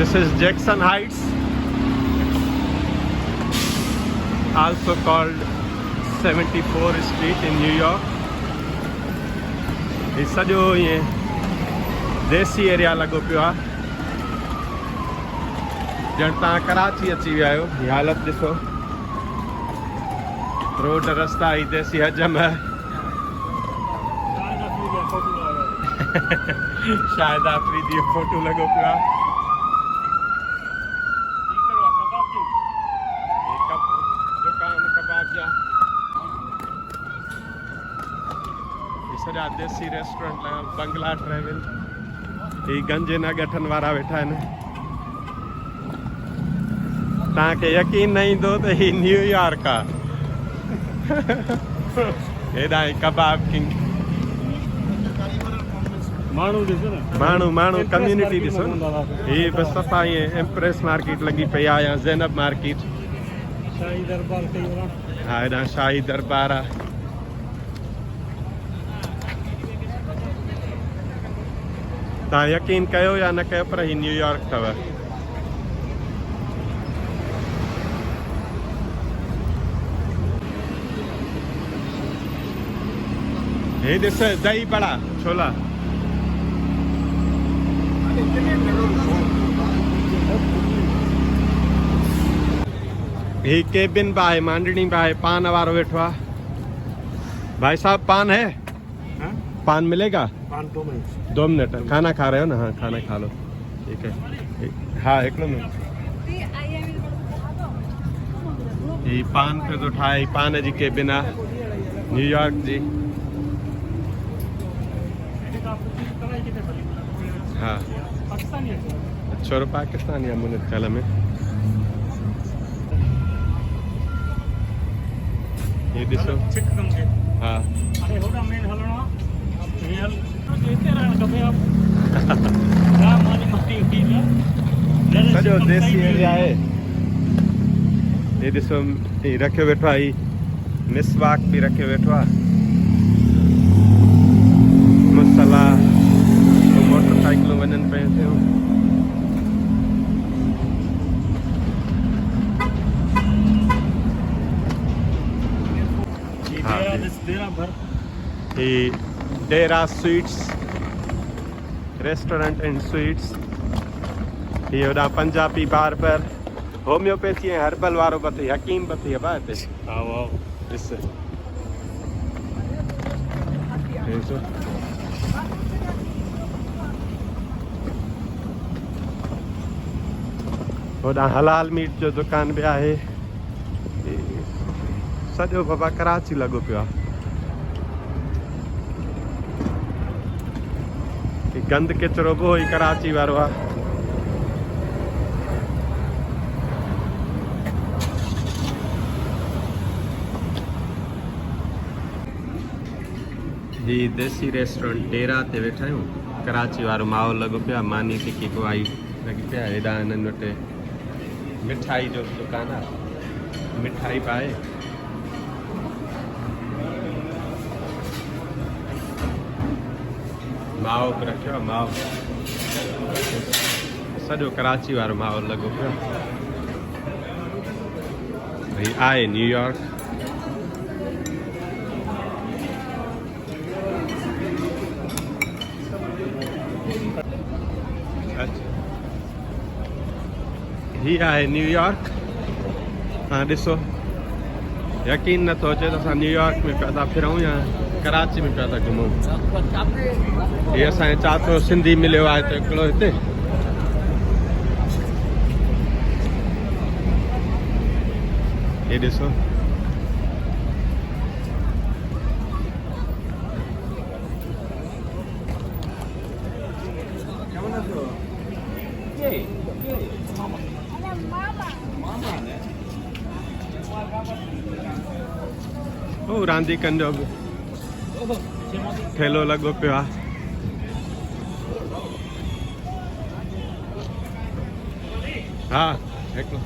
This is Jackson Heights, also called 74 Street in New York. ये सॼो ईअं देसी एरिया लॻो पियो आहे, ॼण तव्हां कराची अची विया आहियो। हीअ हालत ॾिसो, रोड रस्ता ही देसी हजम है। शायद आफरीदी जो फोटो लॻो पियो आहे। दुकान कबाब जा सॼा देसी रेस्टोरेंट लॻा, बंगला ट्रेवल। ही गंजे न गठन वारा वेठा आहिनि। तव्हांखे यकीन न ईंदो त ही न्यूयॉर्क आहे। हेॾा कबाब किंग माण्हू कम्युनिटी ॾिसो। ही बि सफ़ा ईअं एम्प्रेस मार्केट लॻी पई आहे या ज़ैनब मार्केट। हा, हेॾा शाही दरबार आहे। तव्हां यकीन कयो या न कयो, पर ही न्यूयॉर्क अथव। हे ॾिस, दही बड़ा छोला। ही केबिन बि आहे, मांडणी बि आहे, पान वारो वेठो आहे। भाई साहब पान है? पान मिलेगा? 2 मिनट। खाना खा रहे हो ना? हाँ, खाना खा लो, ठीक है। हाँ, 1 मिनट। ये पान पे तो ठाए, पान जी केबिन आहे न्यूयॉर्क जी। हाँ, छोरो पाकिस्तानी आहे मुंहिंजे ख़्याल में। ये ॾिसो। हाँ, सॼो देसी एरिया आहे। ये ॾिसो, ही रखियो वेठो आहे, मिसवाक बि रखियो वेठो आहे, मसाला, मोटरसाइकिलूं वञनि पियूं थियूं। ही Dera sweets restaurant and sweets. ही होॾां पंजाबी बार्बर, होम्योपैथी ऐं हर्बल वारो बि अथई, हकीम बि अथई अबा हिते। ॾिस, होॾां हलाल मीट जो दुकान बि आहे। सॼो बाबा कराची लॻो पियो आहे। गंद किचिरो बि ही कराची वारो आहे। ही देसी रेस्टोरेंट डेरा ते वेठा आहियूं। कराची वारो माहौल लॻो पियो आहे। मानी टिकी पुआई लॻी पिया। हेॾा हिननि वटि मिठाई जो दुकान आहे, मिठाई बि आहे। माओ बि रखियो आहे, माओ। सॼो कराची वारो माहौल लॻो पियो भई आहे न्यूयॉर्क। ही आहे न्यूयॉर्क। तव्हां ॾिसो, यकीन नथो अचे त असां न्यूयॉर्क में पिया था फिरूं या कराची में पिया था घुमूं। ये असांजे चाचो सिंधी मिलियो आहे त हिकिड़ो हिते। ये ॾिसो, ओ रांदी कंदो बि ठेलो लॻो पियो आहे। हाँ, हिकिड़ो